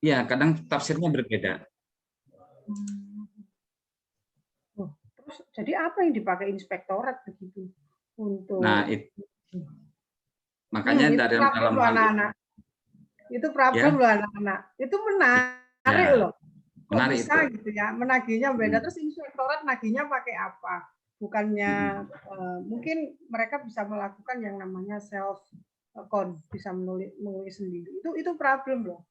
Ya, kadang tafsirnya berbeda. Oh, terus jadi apa yang dipakai inspektorat begitu Nah, untuk makanya itu dari problem dalam loh hal anak-anak. Itu problem ya, loh anak-anak. Itu menarik ya loh. Kok menarik itu. bisa gitu ya? Menagihnya beda. Hmm. Terus inspektorat nagihnya pakai apa? Bukannya mungkin mereka bisa melakukan yang namanya self account, bisa menulis sendiri. Itu problem loh.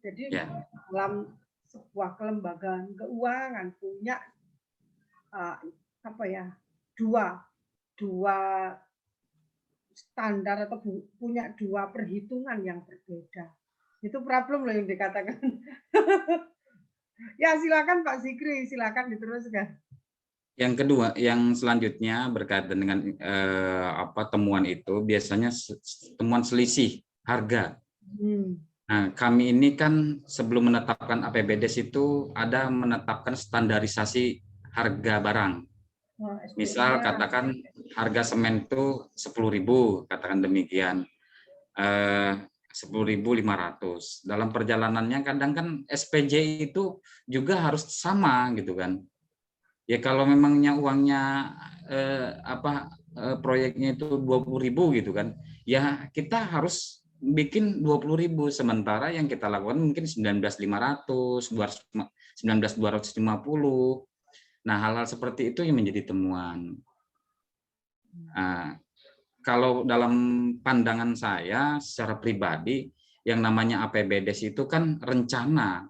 Jadi Ya, dalam sebuah kelembagaan keuangan punya apa ya, dua dua standar atau punya dua perhitungan yang berbeda. Itu problem loh yang dikatakan. Ya silakan Pak Zikri, silakan diteruskan. yang kedua, yang selanjutnya berkaitan dengan temuan itu biasanya temuan selisih harga. Nah, kami ini kan sebelum menetapkan APBDes itu ada menetapkan standarisasi harga barang. Misal katakan harga semen itu 10.000, katakan demikian. 10.500. Dalam perjalanannya kadang kan SPJ itu juga harus sama gitu kan. Ya kalau memangnya uangnya proyeknya itu 20.000 gitu kan. Ya kita harus bikin 20.000, sementara yang kita lakukan mungkin 19.500, 19.250. Nah, hal-hal seperti itu yang menjadi temuan. Nah, kalau dalam pandangan saya secara pribadi, yang namanya APBDes itu kan rencana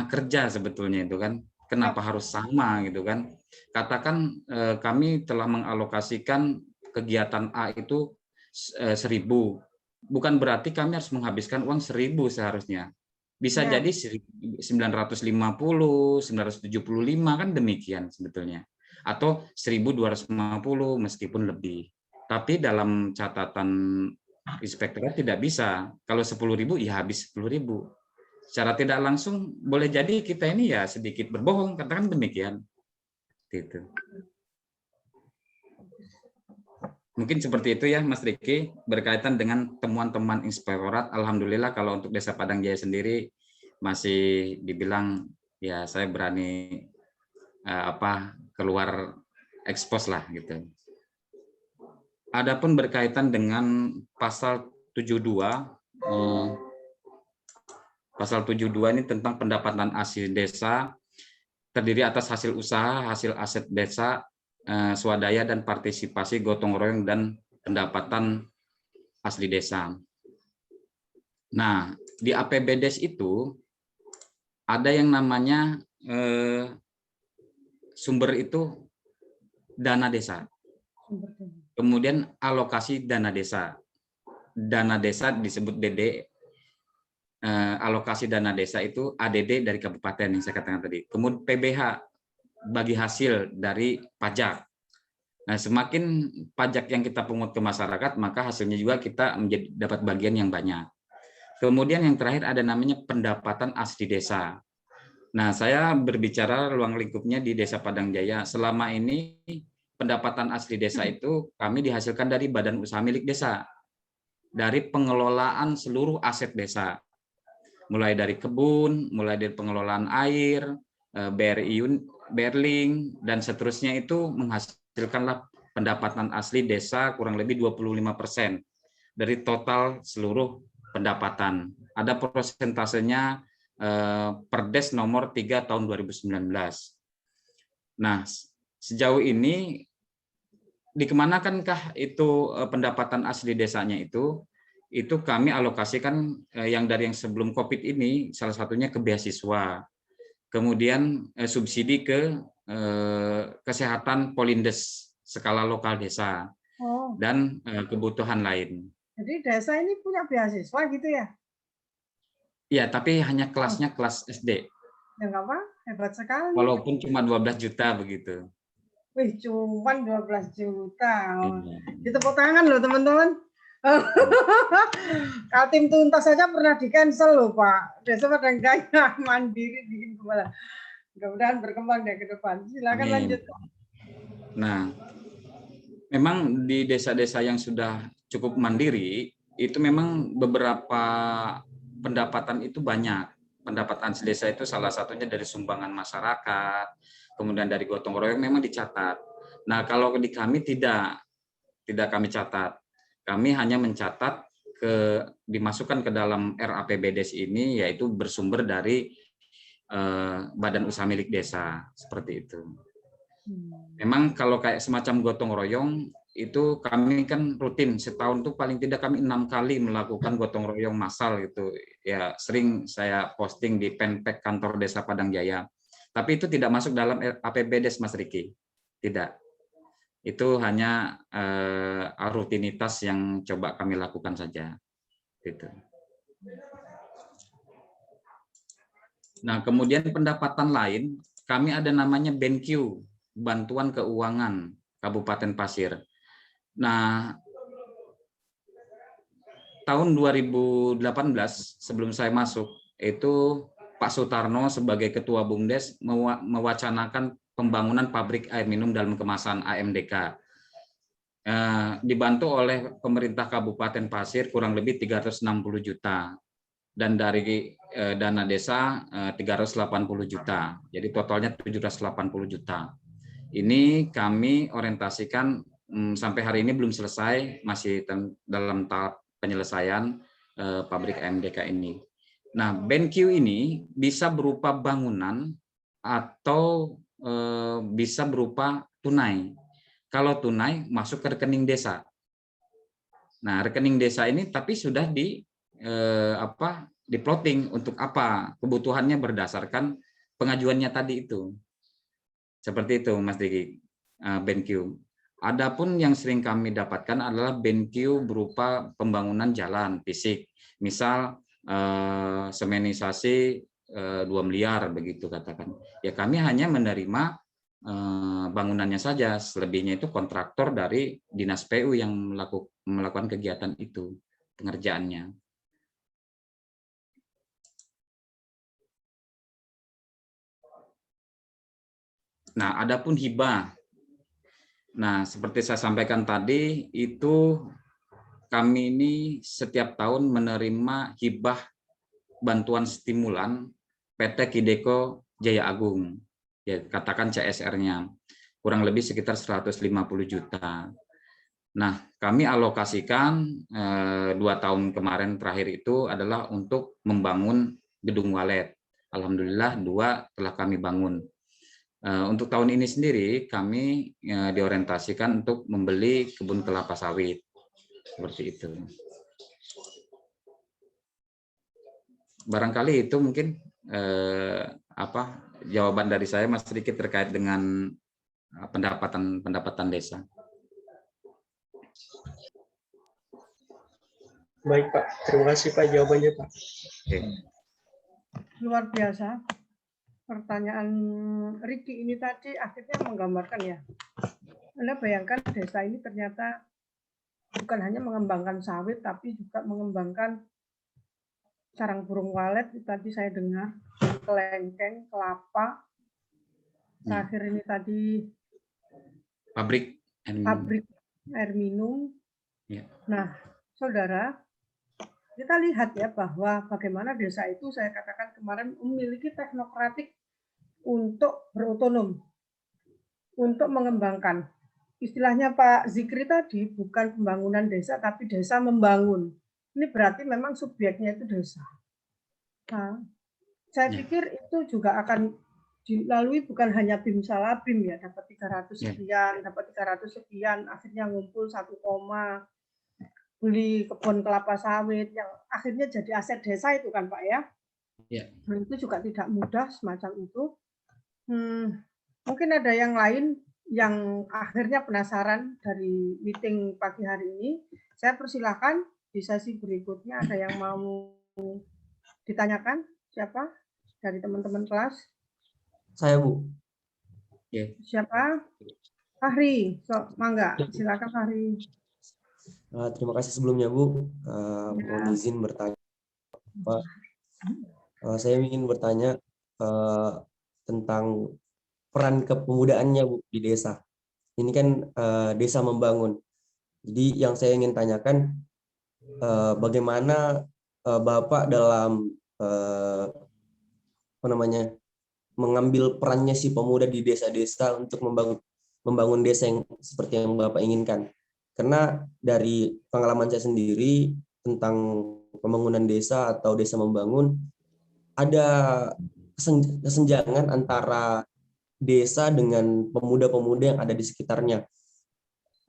kerja sebetulnya itu kan. Kenapa harus sama gitu kan? Katakan kami telah mengalokasikan kegiatan A itu 1.000. Bukan berarti kami harus menghabiskan uang 1.000 seharusnya. Bisa jadi 950, 975 kan demikian sebetulnya. Atau 1.250 meskipun lebih. Tapi dalam catatan inspektorat tidak bisa. Kalau 10.000 ya habis 10.000. Secara tidak langsung boleh jadi kita ini ya sedikit berbohong, katakan demikian. Gitu. Mungkin seperti itu ya Mas Riki, berkaitan dengan temuan-temuan inspektorat. Alhamdulillah kalau untuk Desa Padang Jaya sendiri masih dibilang ya saya berani keluar ekspos lah gitu. Adapun berkaitan dengan pasal 72 Pasal 72 ini tentang pendapatan asli desa terdiri atas hasil usaha, hasil aset desa, swadaya dan partisipasi gotong royong dan pendapatan asli desa. Nah, di APBDes itu ada yang namanya sumber itu dana desa. Kemudian alokasi dana desa. Dana desa disebut DD. Alokasi dana desa itu ADD dari kabupaten yang saya katakan tadi. Kemudian PBH bagi hasil dari pajak. Nah, semakin pajak yang kita pungut ke masyarakat, maka hasilnya juga kita dapat bagian yang banyak. Kemudian yang terakhir ada namanya pendapatan asli desa. Nah, saya berbicara ruang lingkupnya di Desa Padang Jaya. Selama ini pendapatan asli desa itu kami dihasilkan dari badan usaha milik desa, dari pengelolaan seluruh aset desa. Mulai dari kebun, mulai dari pengelolaan air, BRI, Berling, dan seterusnya itu menghasilkanlah pendapatan asli desa kurang lebih 25% dari total seluruh pendapatan. Ada prosentasenya Perdes nomor 3 tahun 2019. Nah, sejauh ini dikemanakanкah itu pendapatan asli desanya itu kami alokasikan yang dari yang sebelum COVID ini, salah satunya ke beasiswa, kemudian subsidi ke kesehatan polindes skala lokal desa, dan kebutuhan lain. Jadi desa ini punya beasiswa gitu ya? Ya, tapi hanya kelasnya kelas SD. Ya nggak apa, hebat sekali. Walaupun cuma 12 juta begitu. Wih, cuma 12 juta. Ditepuk tangan loh teman-teman. Tim tuntas saja pernah di-cancel loh Pak. Desa Padang Jaya mandiri bikin kepala. Mudah-mudahan berkembang deh ke depan. Silakan lanjut. Nah, memang di desa-desa yang sudah cukup mandiri, itu memang beberapa pendapatan itu banyak. Pendapatan desa itu salah satunya dari sumbangan masyarakat, kemudian dari gotong royong memang dicatat. Nah, kalau di kami tidak kami catat. Kami hanya mencatat dimasukkan ke dalam RAPBDes ini, yaitu bersumber dari badan usaha milik desa, seperti itu. Memang kalau kayak semacam gotong royong itu kami kan rutin setahun tuh paling tidak kami 6 kali melakukan gotong royong massal gitu ya, sering saya posting di fanpage kantor desa Padang Jaya, tapi itu tidak masuk dalam APBDes Mas Riki, tidak, itu hanya rutinitas yang coba kami lakukan saja gitu. Nah, kemudian pendapatan lain kami ada namanya BenQ, Bantuan Keuangan Kabupaten Pasir. Nah, tahun 2018 sebelum saya masuk itu Pak Sutarno sebagai Ketua BUMDes mewacanakan pembangunan pabrik air minum dalam kemasan AMDK. Dibantu oleh pemerintah Kabupaten Pasir kurang lebih 360 juta dan dari dana desa 380 juta. Jadi totalnya 780 juta. Ini kami orientasikan sampai hari ini belum selesai, masih dalam tahap penyelesaian pabrik AMDK ini. Nah, BenQ ini bisa berupa bangunan atau bisa berupa tunai. Kalau tunai masuk ke rekening desa. Nah, rekening desa ini tapi sudah di-plotting untuk apa? Kebutuhannya berdasarkan pengajuannya tadi itu. Seperti itu, Mas Diki, BenQ. Adapun yang sering kami dapatkan adalah BenQ berupa pembangunan jalan fisik. Misal semenisasi 2 miliar begitu katakan. Ya kami hanya menerima bangunannya saja, selebihnya itu kontraktor dari Dinas PU yang melakukan kegiatan itu, pengerjaannya. Nah, adapun hibah. Nah, seperti saya sampaikan tadi, itu kami ini setiap tahun menerima hibah bantuan stimulan PT Kideko Jaya Agung. Ya, katakan CSR-nya. Kurang lebih sekitar 150 juta. Nah, kami alokasikan 2 tahun kemarin terakhir itu adalah untuk membangun gedung walet. Alhamdulillah 2 telah kami bangun. Untuk tahun ini sendiri kami diorientasikan untuk membeli kebun kelapa sawit seperti itu. Barangkali itu mungkin jawaban dari saya Mas sedikit terkait dengan pendapatan desa. Baik Pak, terima kasih Pak jawabannya Pak. Oke. Luar biasa. Pertanyaan Riki ini tadi akhirnya menggambarkan ya. Anda bayangkan desa ini ternyata bukan hanya mengembangkan sawit, tapi juga mengembangkan sarang burung walet. Tadi saya dengar kelengkeng, kelapa. Terakhir ini tadi Pabrik air minum. Ya. Nah, saudara, kita lihat ya bahwa bagaimana desa itu saya katakan kemarin memiliki teknokratik untuk berotonom, untuk mengembangkan. Istilahnya Pak Zikri tadi bukan pembangunan desa, tapi desa membangun. Ini berarti memang subjeknya itu desa. Nah, saya pikir itu juga akan dilalui bukan hanya BIM Salabim ya, dapat 300 sekian, dapat 300 sekian, akhirnya ngumpul 1, beli kebun kelapa sawit yang akhirnya jadi aset desa itu kan Pak ya. Nah, itu juga tidak mudah semacam itu. Mungkin ada yang lain yang akhirnya penasaran dari meeting pagi hari ini. Saya persilahkan di sesi berikutnya ada yang mau ditanyakan? Siapa dari teman-teman kelas? Saya Bu. Siapa? Fahri, mangga, silakan Fahri. Terima kasih sebelumnya Bu. Mohon izin bertanya. Pak, saya ingin bertanya tentang peran kepemudaannya Bu di desa. Ini kan desa membangun. Jadi yang saya ingin tanyakan bagaimana Bapak dalam apa namanya, mengambil perannya si pemuda di desa-desa untuk membangun desa yang seperti yang Bapak inginkan. Karena dari pengalaman saya sendiri tentang pembangunan desa atau desa membangun, ada kesenjangan antara desa dengan pemuda-pemuda yang ada di sekitarnya.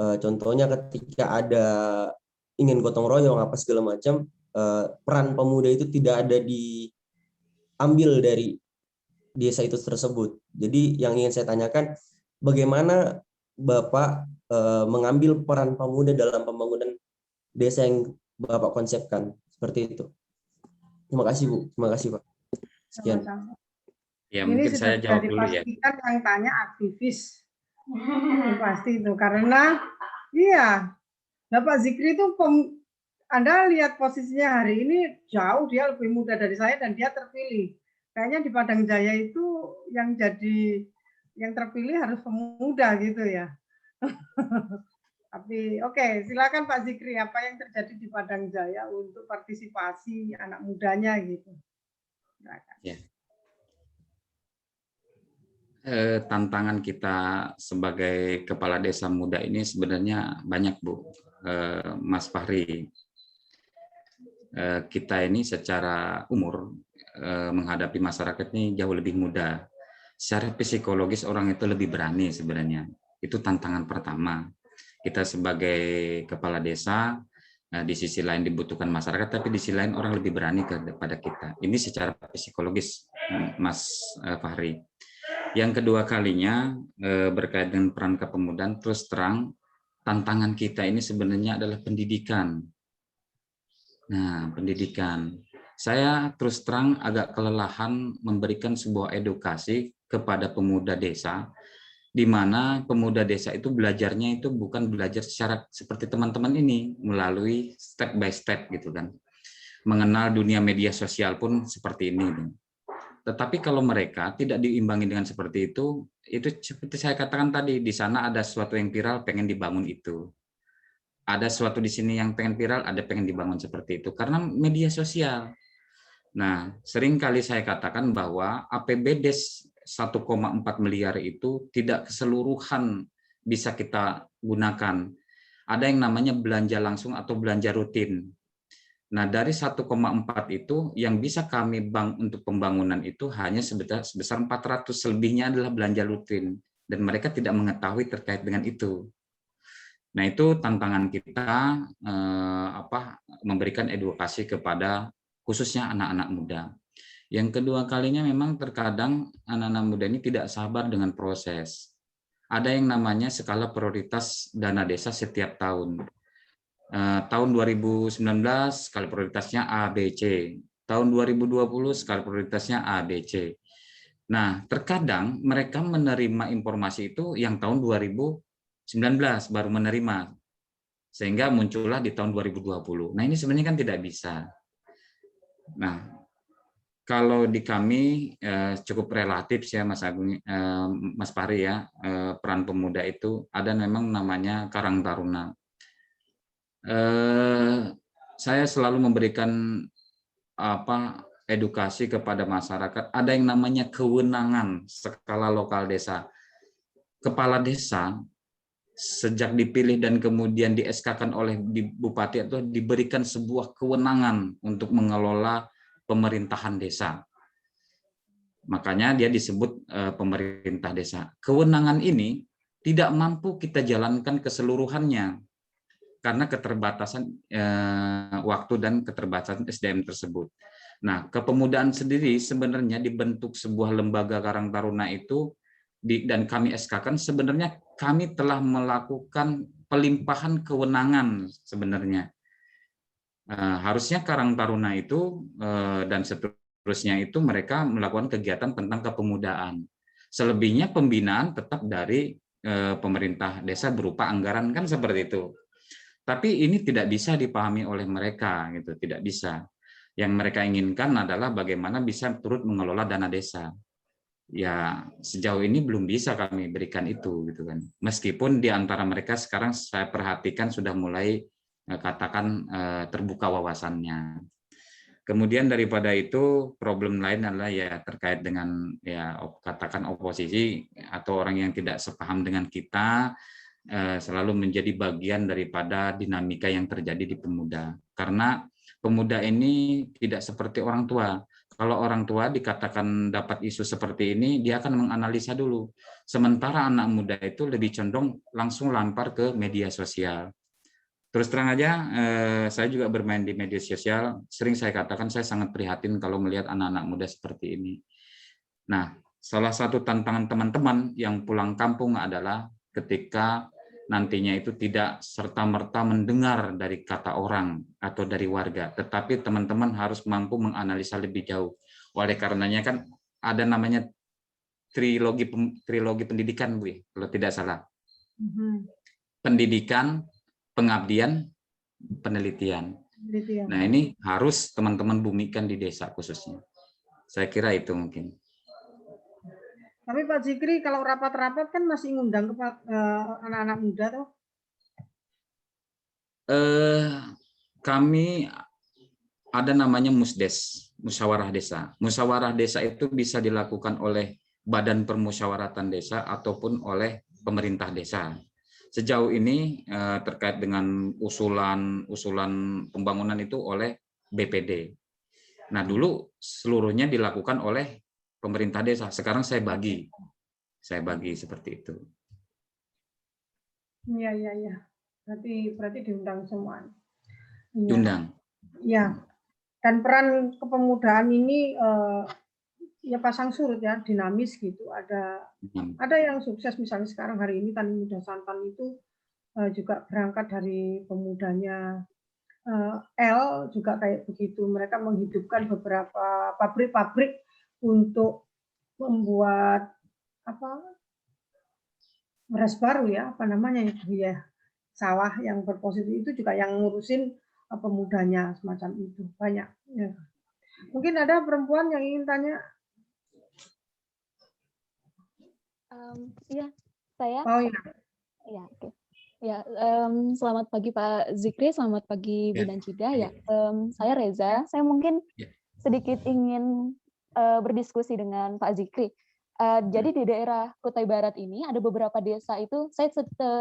Contohnya ketika ada ingin gotong royong apa segala macam, peran pemuda itu tidak ada diambil dari desa itu tersebut. Jadi yang ingin saya tanyakan, bagaimana Bapak mengambil peran pemuda dalam pembangunan desa yang Bapak konsepkan? Seperti itu. Terima kasih Bu. Terima kasih Pak. Sekian. Sama-sama. Ya, Ini mungkin sudah saya jawab dulu ya. dipastikan yang tanya aktivis. Ini pasti itu karena iya, Bapak Zikri itu Anda lihat posisinya hari ini jauh, dia lebih muda dari saya dan dia terpilih. Kayaknya di Padang Jaya itu yang terpilih harus pemuda gitu ya. Tapi oke, silakan Pak Zikri, apa yang terjadi di Padang Jaya untuk partisipasi anak mudanya gitu. Silakan. Ya. Tantangan kita sebagai kepala desa muda ini sebenarnya banyak, Bu. Mas Fahri. Kita ini secara umur menghadapi masyarakat ini jauh lebih muda. Secara psikologis orang itu lebih berani sebenarnya. Itu tantangan pertama. Kita sebagai kepala desa, di sisi lain dibutuhkan masyarakat, tapi di sisi lain orang lebih berani kepada kita. Ini secara psikologis, Mas Fahri. Yang kedua kalinya berkait dengan peran kepemudaan, terus terang tantangan kita ini sebenarnya adalah pendidikan. Nah, pendidikan. Saya terus terang agak kelelahan memberikan sebuah edukasi kepada pemuda desa, di mana pemuda desa itu belajarnya itu bukan belajar secara seperti teman-teman ini, melalui step by step gitu kan. Mengenal dunia media sosial pun seperti ini. Tetapi kalau mereka tidak diimbangi dengan seperti itu seperti saya katakan tadi, di sana ada sesuatu yang viral, pengen dibangun itu. Ada sesuatu di sini yang pengen viral, ada pengen dibangun seperti itu. Karena media sosial. Nah, sering kali saya katakan bahwa APBD 1,4 miliar itu tidak keseluruhan bisa kita gunakan. Ada yang namanya belanja langsung atau belanja rutin. Nah, dari 1,4 itu yang bisa kami bank untuk pembangunan itu hanya sebesar 400, selebihnya adalah belanja rutin dan mereka tidak mengetahui terkait dengan itu. Nah, itu tantangan kita memberikan edukasi kepada khususnya anak-anak muda. Yang kedua kalinya memang terkadang anak-anak muda ini tidak sabar dengan proses. Ada yang namanya skala prioritas dana desa setiap tahun. Tahun 2019 skala prioritasnya A, B, C. Tahun 2020 skala prioritasnya A, B, C. Nah, terkadang mereka menerima informasi itu yang tahun 2019 baru menerima. Sehingga muncullah di tahun 2020. Nah, ini sebenarnya kan tidak bisa. Nah, kalau di kami cukup relatif ya Mas Agung, Mas Fahri ya, peran pemuda itu ada memang namanya Karang Taruna. Saya selalu memberikan edukasi kepada masyarakat. Ada yang namanya kewenangan skala lokal desa. Kepala desa sejak dipilih dan kemudian di SK-kan oleh bupati itu diberikan sebuah kewenangan untuk mengelola pemerintahan desa. Makanya dia disebut pemerintah desa. Kewenangan ini tidak mampu kita jalankan keseluruhannya karena keterbatasan waktu dan keterbatasan SDM tersebut. Nah, kepemudaan sendiri sebenarnya dibentuk sebuah lembaga Karang Taruna itu dan kami SK-kan, sebenarnya kami telah melakukan pelimpahan kewenangan sebenarnya. Harusnya Karang Taruna itu dan seterusnya itu mereka melakukan kegiatan tentang kepemudaan. Selebihnya pembinaan tetap dari pemerintah desa berupa anggaran kan seperti itu. Tapi ini tidak bisa dipahami oleh mereka, gitu, tidak bisa. Yang mereka inginkan adalah bagaimana bisa turut mengelola dana desa. Ya sejauh ini belum bisa kami berikan itu, gitu kan. Meskipun di antara mereka sekarang saya perhatikan sudah mulai katakan terbuka wawasannya. Kemudian daripada itu problem lain adalah ya terkait dengan ya katakan oposisi atau orang yang tidak sepaham dengan kita selalu menjadi bagian daripada dinamika yang terjadi di pemuda. Karena pemuda ini tidak seperti orang tua. Kalau orang tua dikatakan dapat isu seperti ini, dia akan menganalisa dulu. Sementara anak muda itu lebih condong langsung lampar ke media sosial. Terus terang aja, saya juga bermain di media sosial. Sering saya katakan saya sangat prihatin kalau melihat anak-anak muda seperti ini. Nah, salah satu tantangan teman-teman yang pulang kampung adalah ketika nantinya itu tidak serta-merta mendengar dari kata orang atau dari warga, tetapi teman-teman harus mampu menganalisa lebih jauh. Oleh karenanya kan ada namanya trilogi pendidikan, Bu, kalau tidak salah. Pendidikan, pengabdian, penelitian. Nah, ini harus teman-teman bumikan di desa khususnya. Saya kira itu mungkin. Tapi Pak Zikri kalau rapat-rapat kan masih ngundang ke anak-anak muda tuh. Kami ada namanya musdes, musyawarah desa. Musyawarah desa itu bisa dilakukan oleh badan permusyawaratan desa ataupun oleh pemerintah desa. Sejauh ini terkait dengan usulan pembangunan itu oleh BPD. Nah, dulu seluruhnya dilakukan oleh pemerintah desa. Sekarang saya bagi seperti itu. Iya. Berarti diundang semua. Diundang. Ya. Dan peran kepemudaan ini ya pasang surut ya, dinamis gitu. Ada yang sukses, misalnya sekarang hari ini Tani Muda Santan itu juga berangkat dari pemudanya L juga kayak begitu. Mereka menghidupkan beberapa pabrik-pabrik untuk membuat beras baru ya, sawah yang berpositif itu juga yang ngurusin pemudanya semacam itu banyak. Ya. Mungkin ada perempuan yang ingin tanya. Iya, saya. Oh iya. Ya, oke. Ya, selamat pagi Pak Zikri, selamat pagi Bu Nanjida. Ya, saya Reza. Saya mungkin sedikit ingin berdiskusi dengan Pak Zikri. Jadi di daerah Kutai Barat ini ada beberapa desa itu, saya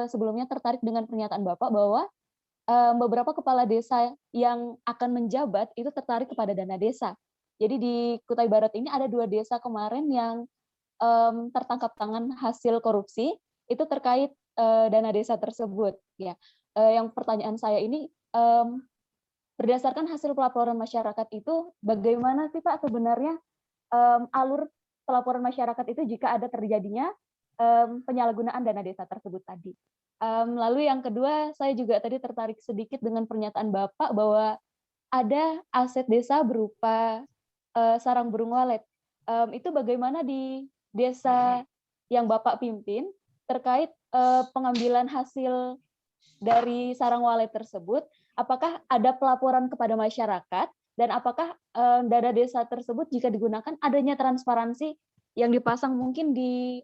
sebelumnya tertarik dengan pernyataan Bapak bahwa beberapa kepala desa yang akan menjabat itu tertarik kepada dana desa. Jadi di Kutai Barat ini ada 2 desa kemarin yang tertangkap tangan hasil korupsi itu terkait dana desa tersebut. Ya, yang pertanyaan saya ini berdasarkan hasil pelaporan masyarakat itu bagaimana sih Pak sebenarnya alur pelaporan masyarakat itu jika ada terjadinya penyalahgunaan dana desa tersebut tadi. Lalu yang kedua, saya juga tadi tertarik sedikit dengan pernyataan Bapak bahwa ada aset desa berupa sarang burung walet. Itu bagaimana di desa yang Bapak pimpin terkait pengambilan hasil dari sarang walet tersebut? Apakah ada pelaporan kepada masyarakat? Dan apakah dana desa tersebut jika digunakan adanya transparansi yang dipasang mungkin di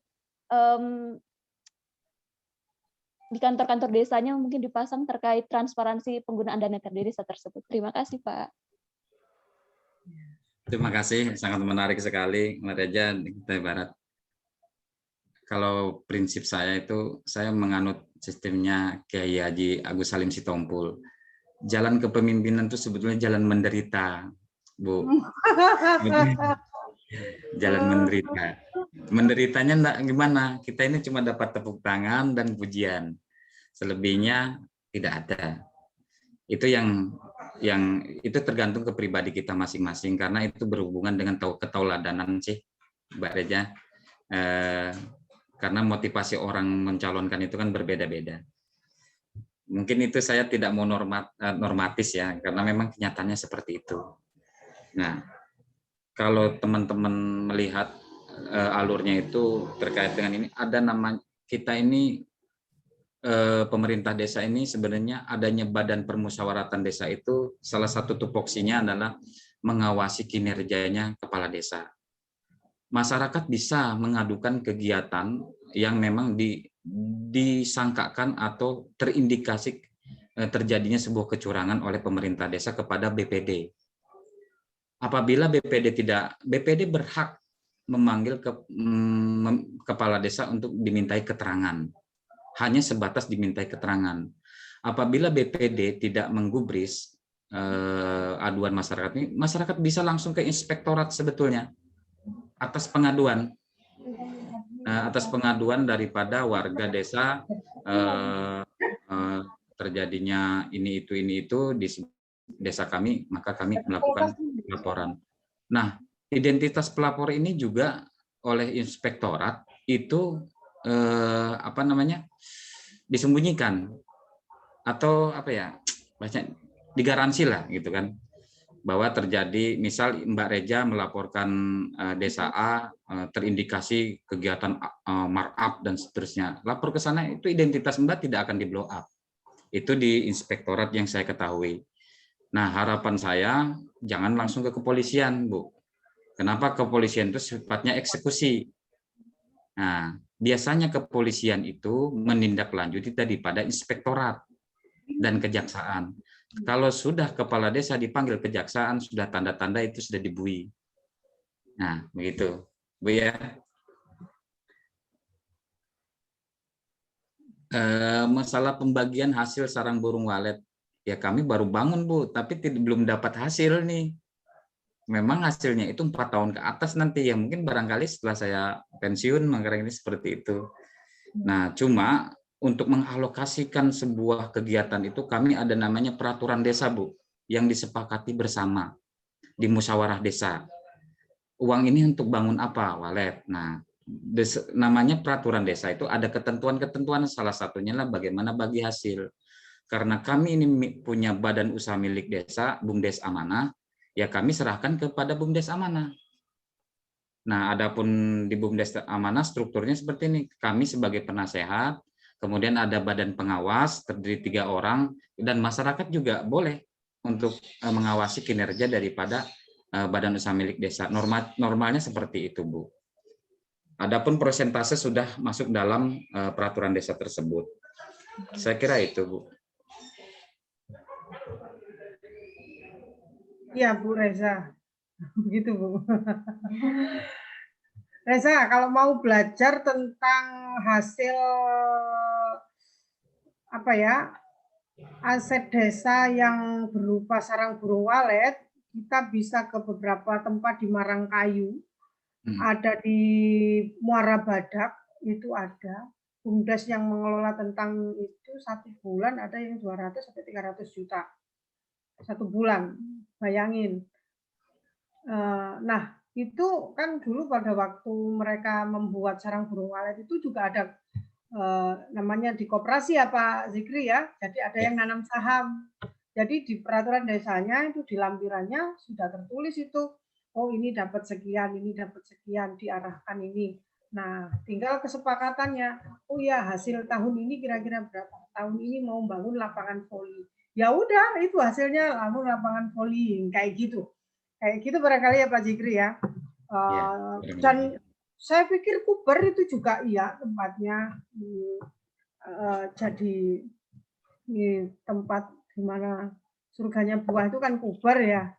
kantor-kantor desanya mungkin dipasang terkait transparansi penggunaan dana desa tersebut. Terima kasih Pak. Terima kasih, sangat menarik sekali Mbak Reja di Kutai Barat. Kalau prinsip saya itu saya menganut sistemnya Kiai Haji Agus Salim Sitompul. Jalan kepemimpinan itu sebetulnya jalan menderita, Bu. Jalan menderita. Menderitanya enggak gimana? Kita ini cuma dapat tepuk tangan dan pujian. Selebihnya tidak ada. Itu yang itu tergantung ke pribadi kita masing-masing karena itu berhubungan dengan ketauladanan sih, Mbak Reja. Karena motivasi orang mencalonkan itu kan berbeda-beda. Mungkin itu saya tidak mau normatis ya, karena memang kenyataannya seperti itu. Nah, kalau teman-teman melihat alurnya itu terkait dengan ini, ada nama kita ini pemerintah desa ini sebenarnya adanya badan permusyawaratan desa itu salah satu tupoksinya adalah mengawasi kinerjanya kepala desa. Masyarakat bisa mengadukan kegiatan yang memang disangkakan atau terindikasi terjadinya sebuah kecurangan oleh pemerintah desa kepada BPD. Apabila BPD berhak memanggil kepala desa untuk dimintai keterangan, hanya sebatas dimintai keterangan. Apabila BPD tidak menggubris aduan masyarakat ini, masyarakat bisa langsung ke inspektorat sebetulnya atas pengaduan daripada warga desa terjadinya ini itu di desa kami, maka kami melakukan laporan. Nah, identitas pelapor ini juga oleh inspektorat itu disembunyikan atau digaransi lah gitu kan, bahwa terjadi misal Mbak Reja melaporkan desa A terindikasi kegiatan markup dan seterusnya, lapor ke sana, itu identitas Mbak tidak akan di blow up. Itu di inspektorat yang saya ketahui. Nah, harapan saya jangan langsung ke kepolisian, Bu. Kenapa? Kepolisian itu sifatnya eksekusi. Nah, biasanya kepolisian itu menindaklanjuti daripada inspektorat dan kejaksaan. Kalau sudah kepala desa dipanggil kejaksaan, sudah tanda-tanda itu sudah dibui. Nah, begitu, Bu ya. Masalah pembagian hasil sarang burung walet, ya kami baru bangun, Bu, tapi belum dapat hasil nih. Memang hasilnya itu 4 tahun ke atas nanti, ya mungkin barangkali setelah saya pensiun makanya ini seperti itu. Nah, cuma untuk mengalokasikan sebuah kegiatan itu kami ada namanya peraturan desa, Bu, yang disepakati bersama di musyawarah desa. Uang ini untuk bangun apa? Walet. Nah, namanya peraturan desa itu ada ketentuan-ketentuan, salah satunya lah bagaimana bagi hasil. Karena kami ini punya badan usaha milik desa, BUMDes Amanah, ya kami serahkan kepada BUMDes Amanah. Nah, adapun di BUMDes Amanah strukturnya seperti ini. Kami sebagai penasehat, kemudian ada badan pengawas terdiri 3 orang, dan masyarakat juga boleh untuk mengawasi kinerja daripada badan usaha milik desa. Normalnya seperti itu, Bu. Adapun persentase sudah masuk dalam peraturan desa tersebut. Saya kira itu, Bu. Iya, Bu Reza. Begitu, Bu. Reza, kalau mau belajar tentang hasil aset desa yang berupa sarang burung walet, kita bisa ke beberapa tempat di Marangkayu, ada di Muara Badak, itu ada BUMDes yang mengelola tentang itu 1 bulan ada yang 200 sampai 300 juta 1 bulan, bayangin. Nah, itu kan dulu pada waktu mereka membuat sarang burung walet itu juga ada namanya di koperasi ya Pak Zikri ya, jadi ada yang nanam saham. Jadi di peraturan desanya itu di lampirannya sudah tertulis itu, oh ini dapat sekian, diarahkan ini. Nah, tinggal kesepakatannya, oh ya hasil tahun ini kira-kira berapa, tahun ini mau bangun lapangan voli. Ya udah, itu hasilnya bangun lapangan voli, kayak gitu. Kayak gitu barangkali ya Pak Zikri ya. Dan saya pikir Kuber itu juga iya tempatnya jadi tempat di mana surganya buah itu kan Kuber ya.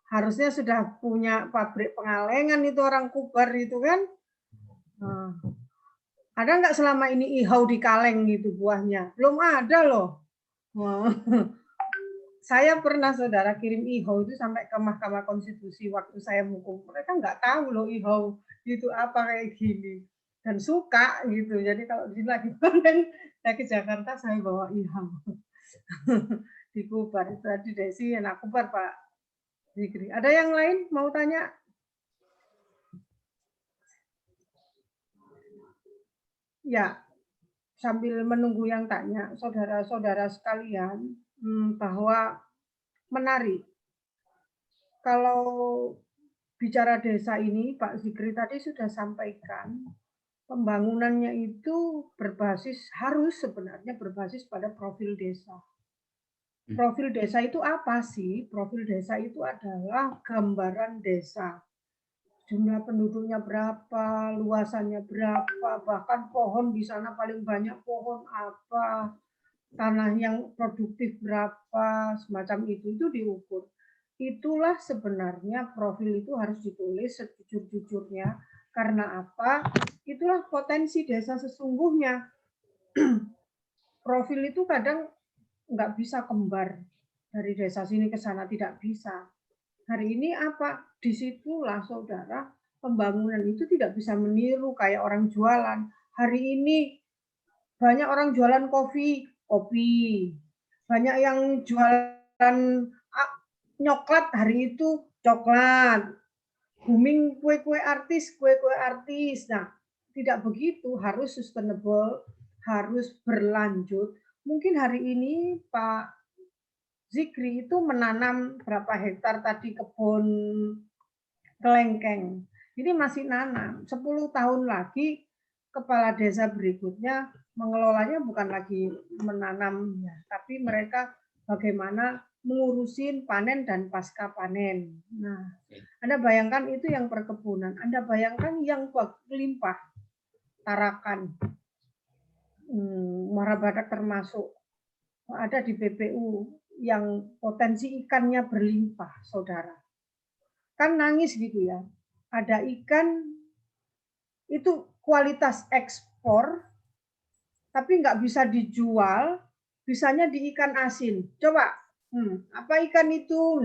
Harusnya sudah punya pabrik pengalengan itu orang Kuber itu kan. Ada nggak selama ini ihau di Kaleng gitu buahnya? Belum ada loh. Saya pernah saudara kirim ihau itu sampai ke Mahkamah Konstitusi waktu saya hukum. Mereka nggak tahu loh ihau itu apa kayak gini. Dan suka gitu. Jadi kalau di lagi panen, saya ke Jakarta saya bawa ihau. Di Kubar. Itu tadi Desi anak Kubar Pak Zikri. Ada yang lain mau tanya? Ya, sambil menunggu yang tanya, saudara-saudara sekalian, bahwa menarik. Kalau bicara desa ini, Pak Zikri tadi sudah sampaikan, pembangunannya itu harus sebenarnya berbasis pada profil desa. Profil desa itu apa sih? Profil desa itu adalah gambaran desa. Jumlah penduduknya berapa, luasannya berapa, bahkan pohon di sana paling banyak pohon apa, tanah yang produktif berapa, semacam itu diukur. itulah sebenarnya profil itu harus ditulis sejujur-jujurnya. Karena apa? Itulah potensi desa sesungguhnya. Profil itu kadang nggak bisa kembar dari desa sini ke sana, tidak bisa. Hari ini apa? Disitulah saudara, pembangunan itu tidak bisa meniru kayak orang jualan. Hari ini banyak orang jualan kopi. Banyak yang jualan nyoklat, hari itu coklat. Booming kue-kue artis. Nah, tidak begitu, harus sustainable, harus berlanjut. Mungkin hari ini Pak Zikri itu menanam berapa hektar tadi kebun kelengkeng. Ini masih nanam. 10 tahun lagi kepala desa berikutnya mengelolanya bukan lagi menanam, ya, tapi mereka bagaimana mengurusin panen dan pasca panen. Nah, Anda bayangkan itu yang perkebunan. Anda bayangkan yang limpah, Tarakan, Muara Badak termasuk, ada di PPU yang potensi ikannya berlimpah, saudara. Kan nangis gitu ya. Ada ikan itu kualitas ekspor, tapi nggak bisa dijual, bisanya di ikan asin. Coba, apa ikan itu?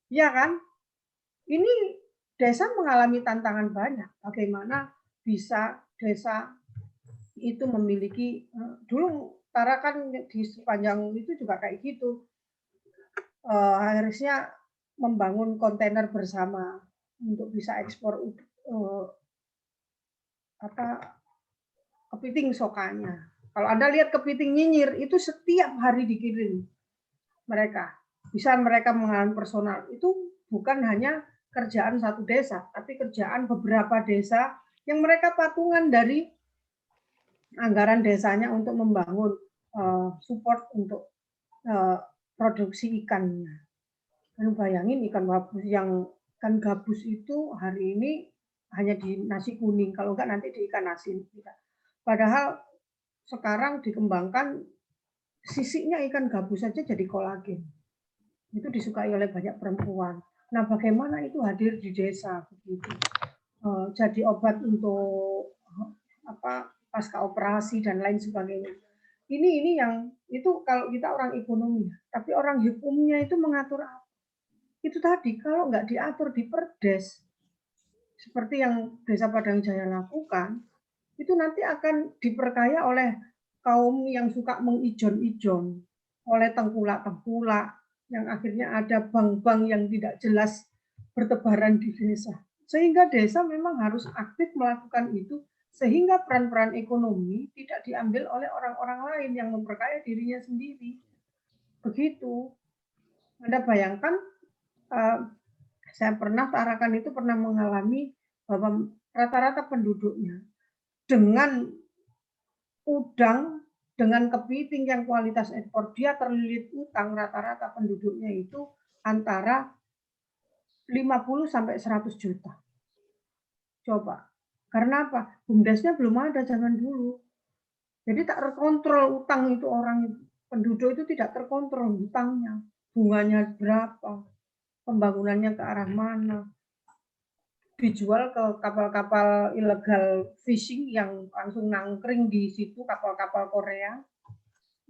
Ya kan? Ini desa mengalami tantangan banyak. Bagaimana bisa desa itu memiliki, dulu Tarakan di sepanjang itu juga kayak gitu. Harusnya membangun kontainer bersama untuk bisa ekspor kepiting sokanya. Kalau Anda lihat kepiting nyinyir itu setiap hari dikirim mereka. Bisa mereka mengalami personal. Itu bukan hanya kerjaan satu desa, tapi kerjaan beberapa desa yang mereka patungan dari anggaran desanya untuk membangun support untuk produksi ikannya. Dan bayangin ikan gabus itu hari ini hanya di nasi kuning, kalau enggak nanti di ikan asin. Padahal sekarang dikembangkan sisiknya ikan gabus saja jadi kolagen. Itu disukai oleh banyak perempuan. Nah, bagaimana itu hadir di desa begitu? Jadi obat untuk pasca operasi dan lain sebagainya. Ini yang itu kalau kita orang ekonomi, tapi orang hukumnya itu mengatur apa? Itu tadi kalau nggak diatur di Perdes seperti yang Desa Padang Jaya lakukan, itu nanti akan diperkaya oleh kaum yang suka mengijon-ijon, oleh tengkulak-tengkulak, yang akhirnya ada bank-bank yang tidak jelas bertebaran di desa. Sehingga desa memang harus aktif melakukan itu, sehingga peran-peran ekonomi tidak diambil oleh orang-orang lain yang memperkaya dirinya sendiri. Begitu. Anda bayangkan, saya pernah Tarakan itu pernah mengalami bahwa rata-rata penduduknya dengan udang, dengan kepiting yang kualitas ekspor, dia terlilit utang rata-rata penduduknya itu antara 50 sampai 100 juta. Coba. Karena apa? BUMDesnya belum ada zaman dulu. Jadi tak terkontrol utang itu orang penduduk itu tidak terkontrol hutangnya. Bunganya berapa? Pembangunannya ke arah mana? Dijual ke kapal-kapal ilegal fishing yang langsung nangkring di situ, kapal-kapal Korea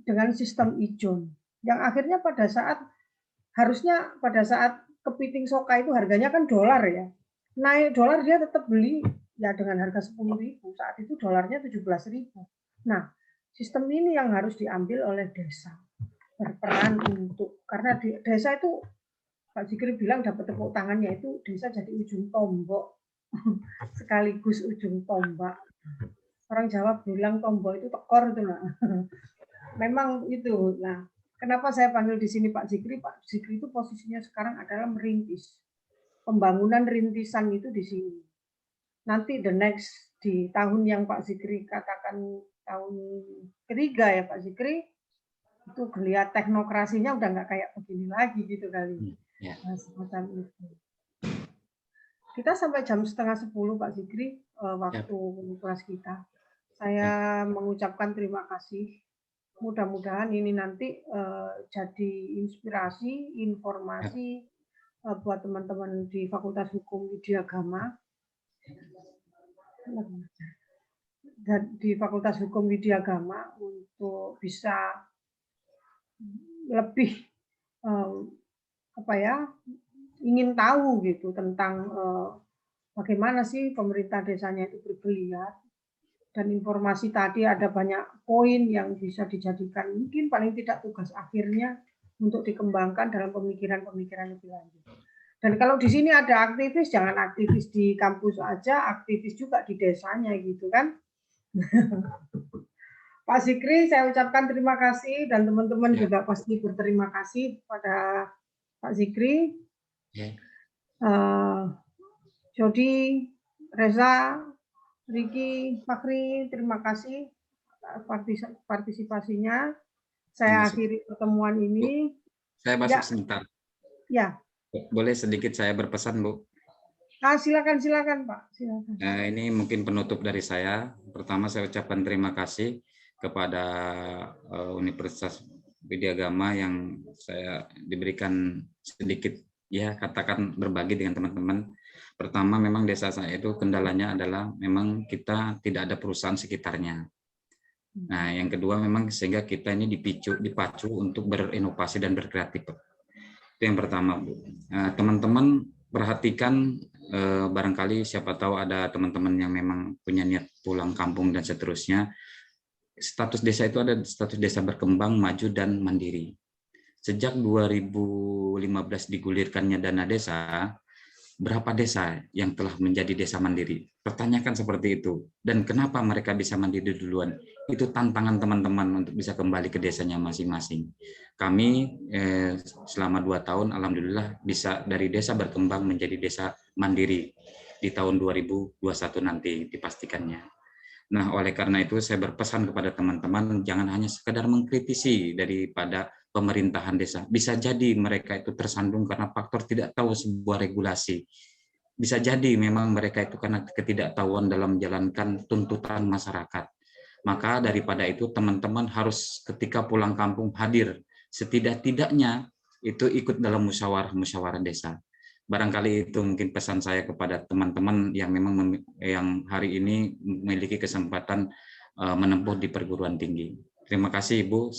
dengan sistem ijon. Yang akhirnya harusnya pada saat kepiting soka itu harganya kan dolar ya. Naik dolar dia tetap beli ya dengan harga 10.000. Saat itu dolarnya 17.000. Nah, sistem ini yang harus diambil oleh desa. Berperan untuk, karena di desa itu Pak Zikri bilang dapat tepuk tangannya itu desa jadi ujung tombak sekaligus ujung tombak. Orang Jawa bilang tombak itu tekor itu nah. Memang itu. Nah, kenapa saya panggil di sini Pak Zikri? Pak Zikri itu posisinya sekarang adalah merintis. Pembangunan rintisan itu di sini. Nanti the next di tahun yang Pak Zikri katakan tahun ketiga ya Pak Zikri, itu geliat teknokrasinya udah nggak kayak begini lagi gitu kali. Nah, semacam itu. Kita sampai jam 9:30 Pak Zikri waktu kelas kita. Saya mengucapkan terima kasih. Mudah-mudahan ini nanti jadi inspirasi, informasi buat teman-teman di Fakultas Hukum Widya Agama. Dan di Fakultas Hukum Widya Agama untuk bisa lebih ingin tahu gitu tentang bagaimana sih pemerintah desanya itu bergeliat, dan informasi tadi ada banyak poin yang bisa dijadikan mungkin paling tidak tugas akhirnya untuk dikembangkan dalam pemikiran-pemikiran lebih lanjut. Dan kalau di sini ada aktivis, jangan aktivis di kampus aja, aktivis juga di desanya gitu kan. Pak Zikri, saya ucapkan terima kasih dan teman-teman juga pasti berterima kasih pada Pak Zikri. Jody, Reza, Riki, Fakri, terima kasih partisipasinya. Saya akhiri pertemuan ini. Saya masuk sebentar. Ya. Boleh sedikit saya berpesan, Bu? Silakan Pak. Silakan. Ini mungkin penutup dari saya. Pertama saya ucapkan terima kasih kepada Universitas Widya Agama yang saya diberikan sedikit ya katakan berbagi dengan teman-teman. Pertama memang desa saya itu kendalanya adalah memang kita tidak ada perusahaan sekitarnya. Nah, yang kedua memang sehingga kita ini dipacu untuk berinovasi dan berkreatif. Itu yang pertama, Bu. Teman-teman perhatikan barangkali siapa tahu ada teman-teman yang memang punya niat pulang kampung dan seterusnya. Status desa itu ada status desa berkembang, maju, dan mandiri. Sejak 2015 digulirkannya dana desa, berapa desa yang telah menjadi desa mandiri? Pertanyakan seperti itu. Dan kenapa mereka bisa mandiri duluan? Itu tantangan teman-teman untuk bisa kembali ke desanya masing-masing. Kami selama 2 tahun, alhamdulillah bisa dari desa berkembang menjadi desa mandiri di tahun 2021 nanti dipastikannya. Nah, oleh karena itu saya berpesan kepada teman-teman jangan hanya sekedar mengkritisi daripada pemerintahan desa. Bisa jadi mereka itu tersandung karena faktor tidak tahu sebuah regulasi. Bisa jadi memang mereka itu karena ketidaktahuan dalam menjalankan tuntutan masyarakat. Maka daripada itu teman-teman harus ketika pulang kampung hadir. Setidak-tidaknya itu ikut dalam musyawarah desa. Barangkali itu mungkin pesan saya kepada teman-teman yang memang yang hari ini memiliki kesempatan menempuh di perguruan tinggi. Terima kasih Ibu.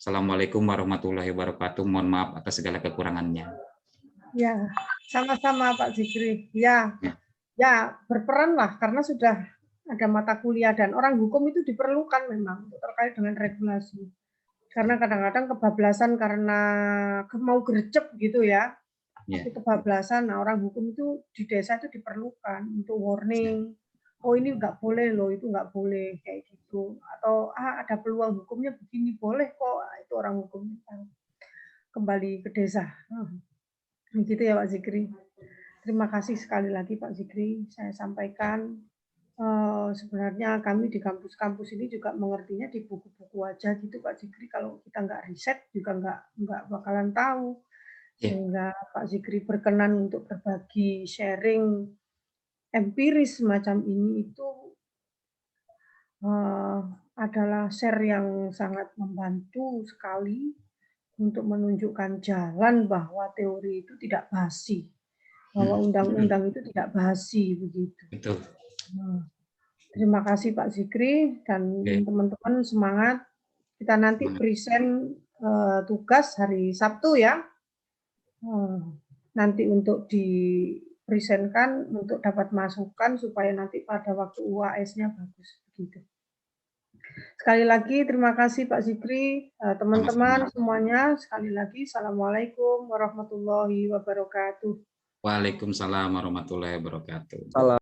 Assalamualaikum warahmatullahi wabarakatuh. Mohon maaf atas segala kekurangannya. Ya, sama-sama Pak Zikri. Ya, berperan lah karena sudah ada mata kuliah dan orang hukum itu diperlukan memang terkait dengan regulasi. Karena kadang-kadang kebablasan karena mau gercep gitu ya. Tapi kebablasan, nah orang hukum itu di desa itu diperlukan untuk warning. Oh ini nggak boleh loh, itu nggak boleh kayak gitu. Atau ada peluang hukumnya begini boleh kok. Itu orang hukum kembali ke desa. Gitu ya Pak Zikri. Terima kasih sekali lagi Pak Zikri. Saya sampaikan sebenarnya kami di kampus-kampus ini juga mengertinya di buku-buku aja gitu Pak Zikri. Kalau kita nggak riset juga nggak bakalan tahu. Sehingga Pak Zikri berkenan untuk berbagi sharing empiris semacam ini itu adalah share yang sangat membantu sekali untuk menunjukkan jalan bahwa teori itu tidak basi, bahwa undang-undang itu tidak basi begitu. Betul. Terima kasih Pak Zikri dan teman-teman semangat. Kita nanti present tugas hari Sabtu ya. Nanti untuk dipresentkan untuk dapat masukan supaya nanti pada waktu UAS-nya bagus begitu. Sekali lagi terima kasih Pak Zikri, teman-teman semuanya. Sekali lagi Assalamualaikum warahmatullahi wabarakatuh. Waalaikumsalam warahmatullahi wabarakatuh. Salam.